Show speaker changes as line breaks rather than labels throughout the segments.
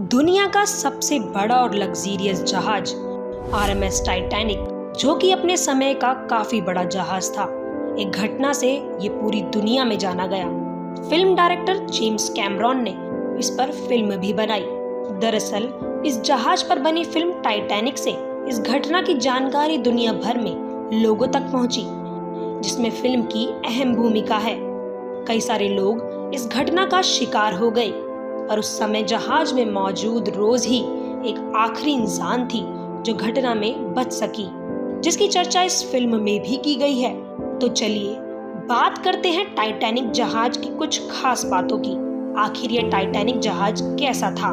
दुनिया का सबसे बड़ा और लग्जरियस जहाज आरएमएस टाइटैनिक, जो कि अपने समय का काफी बड़ा जहाज था, एक घटना से ये पूरी दुनिया में जाना गया। फिल्म डायरेक्टर जेम्स कैमरॉन ने इस पर फिल्म भी बनाई। दरअसल इस जहाज पर बनी फिल्म टाइटैनिक से इस घटना की जानकारी दुनिया भर में लोगों तक पहुंची, जिसमें फिल्म की अहम भूमिका है। कई सारे लोग इस घटना का शिकार हो गए, पर उस समय जहाज में मौजूद रोज ही एक आखिरी इंसान थी जो घटना में बच सकी, जिसकी चर्चा इस फिल्म में भी की गई है। तो चलिए बात करते हैं टाइटैनिक जहाज की कुछ खास बातों की। आखिर ये टाइटैनिक जहाज कैसा था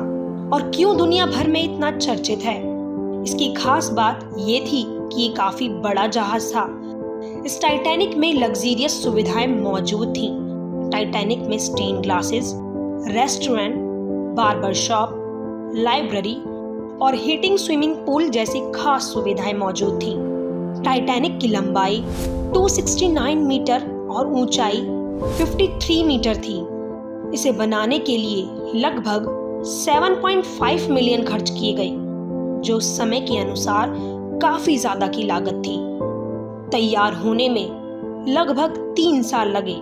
और क्यों दुनिया भर में इतना चर्चित है? इसकी खास बात ये थी कि ये काफी बड़ा जहाज था। इस टाइटैनिक में लग्जरियस सुविधाएं मौजूद थीं। टाइटैनिक में stained glasses, restaurant, barber shop, library और हीटिंग स्विमिंग पूल जैसी खास सुविधाएं मौजूद थीं। टाइटैनिक की लंबाई 269 मीटर और ऊंचाई 53 मीटर थी। इसे बनाने के लिए लगभग 7.5 मिलियन खर्च किए गए, जो उस समय के अनुसार काफी ज्यादा की लागत थी। तैयार होने में लगभग 3 साल लगे।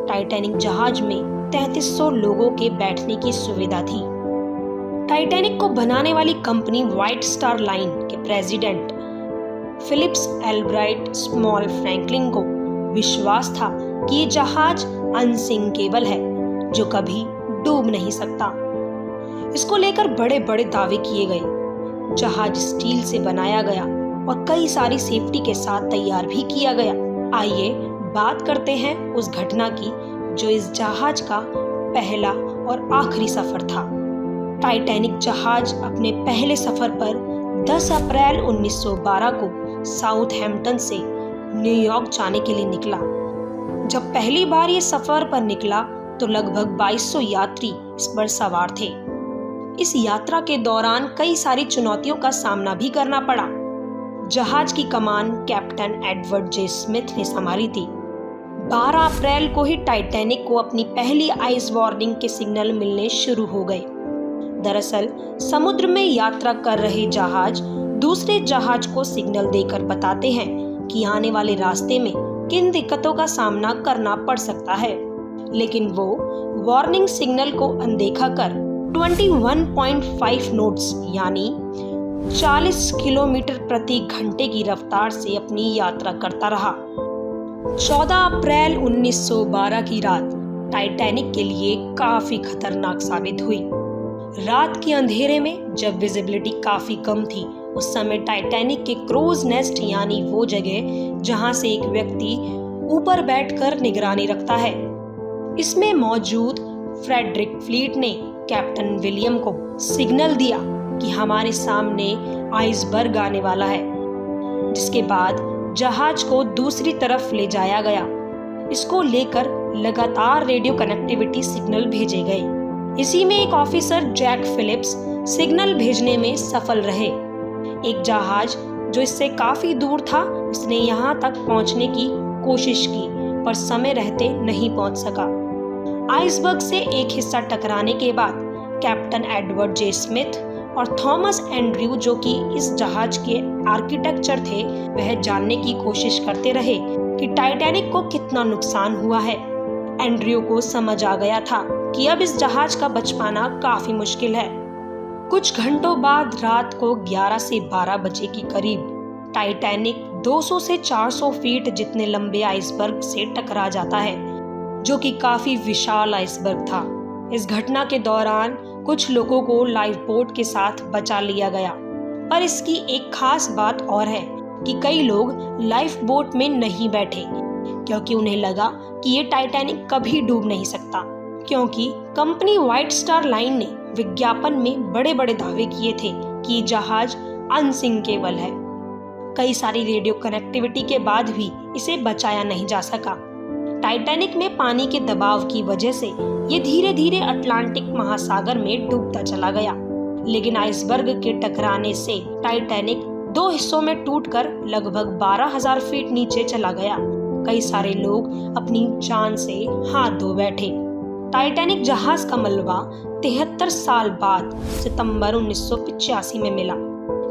टाइटैनिक जहाज में 3300 लोगों के बैठने की सुविधा थी। टाइटैनिक को बनाने वाली कंपनी व्हाइट स्टार लाइन के president Philips Albright Small Franklin को विश्वास था कि ये जहाज अनसिंकेबल है, जो कभी डूब नहीं सकता। इसको लेकर बड़े बड़े दावे किए गए। जहाज स्टील से बनाया गया और कई सारी सेफ्टी के साथ तैयार भी किया गया। आइए बात करते हैं उस घटना की जो इस जहाज का पहला और आखिरी सफर था। टाइटैनिक जहाज अपने पहले सफर पर 10 अप्रैल 1912 को साउथहैम्पटन से न्यूयॉर्क जाने के लिए निकला। जब पहली बार ये सफर पर निकला तो लगभग 2200 यात्री इस पर सवार थे। इस यात्रा के दौरान कई सारी चुनौतियों का सामना भी करना पड़ा। जहाज की कमान कैप्टन एडवर्ड जे स्मिथ ने संभाली थी। 12 अप्रैल को ही टाइटैनिक को अपनी पहली आइस वार्निंग के सिग्नल मिलने शुरू हो गए। दरअसल समुद्र में यात्रा कर रहे जहाज दूसरे जहाज को सिग्नल देकर बताते हैं कि आने वाले रास्ते में किन दिक्कतों का सामना करना पड़ सकता है, लेकिन वो वार्निंग सिग्नल को अनदेखा कर 21.5 नोट्स यानी 40 किलोमीटर प्रति घंटे की रफ्तार से अपनी यात्रा करता रहा। 14 अप्रैल 1912 की रात टाइटैनिक के लिए काफी खतरनाक साबित हुई। रात के अंधेरे में जब विजिबिलिटी काफी कम थी, उस समय टाइटैनिक के क्रूज नेस्ट यानी वो जगह जहां से एक व्यक्ति ऊपर बैठकर निगरानी रखता है, इसमें मौजूद फ्रेडरिक फ्लीट ने कैप्टन विलियम को सिग्नल दिया कि हमारे सामने आइसबर्ग आने वाला है, जिसके बाद जहाज को दूसरी तरफ ले जाया गया। इसको लेकर लगातार रेडियो कनेक्टिविटी सिग्नल भेजे गए। इसी में एक ऑफिसर जैक फिलिप्स सिग्नल भेजने में सफल रहे। एक जहाज जो इससे काफी दूर था, उसने यहाँ तक पहुँचने की कोशिश की, पर समय रहते नहीं पहुँच सका। आइसबर्ग से एक हिस्सा टकराने के बाद कैप्टन एडवर्ड जे स्मिथ और थॉमस एंड्रयू, जो कि इस जहाज के आर्किटेक्चर थे, वह जानने की कोशिश करते रहे कि टाइटैनिक को कितना नुकसान हुआ है। एंड्रयू को समझ आ गया था कि अब इस जहाज का बच पाना काफी मुश्किल है। कुछ घंटों बाद रात को 11 से 12 बजे के करीब टाइटैनिक 200 से 400 फीट जितने लंबे आइसबर्ग से टकरा जाता है, जो कि काफी विशाल आइसबर्ग था। इस घटना के दौरान कुछ लोगों को लाइफ बोट के साथ बचा लिया गया, पर इसकी एक खास बात और है कि कई लोग लाइफ बोट में नहीं बैठे, क्योंकि उन्हें लगा कि ये टाइटैनिक कभी डूब नहीं सकता, क्योंकि कंपनी व्हाइट स्टार लाइन ने विज्ञापन में बड़े बड़े दावे किए थे कि जहाज अनसिंकेबल है। कई सारी रेडियो कनेक्टिविटी के बाद भी इसे बचाया नहीं जा सका। टाइटैनिक में पानी के दबाव की वजह से ये धीरे धीरे अटलांटिक महासागर में डूबता चला गया, लेकिन आइसबर्ग के टकराने से टाइटैनिक 2 हिस्सों में टूटकर लगभग 12,000 फीट नीचे चला गया। कई सारे लोग अपनी जान से हाथ धो बैठे। टाइटैनिक जहाज का मलबा 73 साल बाद सितंबर 1985 में मिला।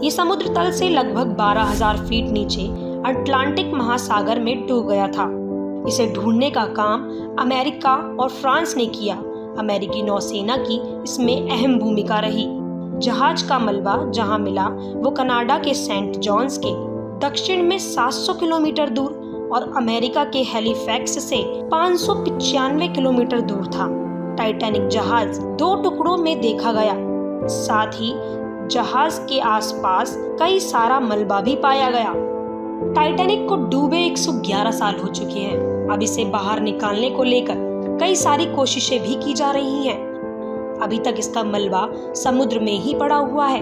ये समुद्र तल से लगभग 12,000 फीट नीचे अटलांटिक महासागर में डूब गया था। इसे ढूंढने का काम अमेरिका और फ्रांस ने किया। अमेरिकी नौसेना की इसमें अहम भूमिका रही। जहाज का मलबा जहां मिला वो कनाडा के सेंट जॉन्स के दक्षिण में 700 किलोमीटर दूर और अमेरिका के हैलिफैक्स से 595 किलोमीटर दूर था। टाइटैनिक जहाज 2 टुकड़ों में देखा गया। साथ ही जहाज के आसपास कई सारा मलबा भी पाया गया। टाइटैनिक को डूबे 111 साल हो चुके हैं। अब इसे बाहर निकालने को लेकर कई सारी कोशिशें भी की जा रही हैं। अभी तक इसका मलबा समुद्र में ही पड़ा हुआ है,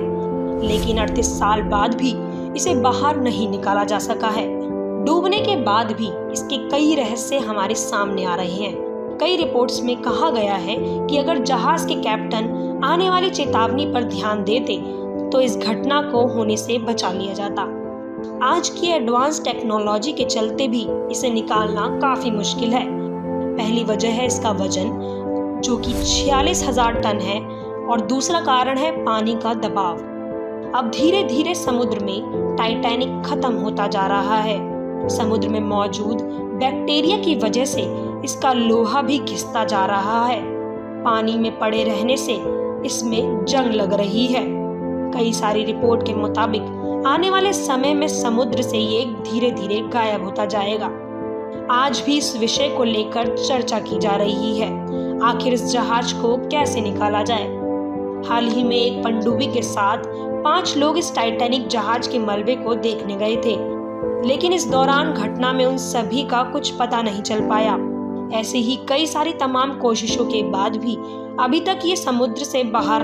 लेकिन 38 साल बाद भी इसे बाहर नहीं निकाला जा सका है। डूबने के बाद भी इसके कई रहस्य हमारे सामने आ रहे हैं। कई रिपोर्ट्स में कहा गया है कि अगर जहाज के कैप्टन आने वाली चेतावनी पर ध्यान देते तो इस घटना को होने से बचा लिया जाता। आज की एडवांस टेक्नोलॉजी के चलते भी इसे निकालना काफी मुश्किल है। पहली वजह है इसका वजन, जो कि 46,000 टन है, और दूसरा कारण है पानी का दबाव। अब धीरे धीरे समुद्र में टाइटैनिक खत्म होता जा रहा है। समुद्र में मौजूद बैक्टीरिया की वजह से इसका लोहा भी घिसता जा रहा है। पानी में पड़े रहने से इसमें जंग लग रही है। कई सारी रिपोर्ट के मुताबिक आने वाले समय में समुद्र से ये धीरे धीरे गायब होता जाएगा। आज भी इस विषय को लेकर चर्चा की जा रही है। आखिर इस जहाज को कैसे निकाला जाए? हाल ही में एक पनडुब्बी के साथ 5 लोग इस टाइटैनिक जहाज के मलबे को देखने गए थे, लेकिन इस दौरान घटना में उन सभी का कुछ पता नहीं चल पाया। ऐसे ही कई सारी तमाम कोशिशों के बाद भी अभी तक ये समुद्र से बाहर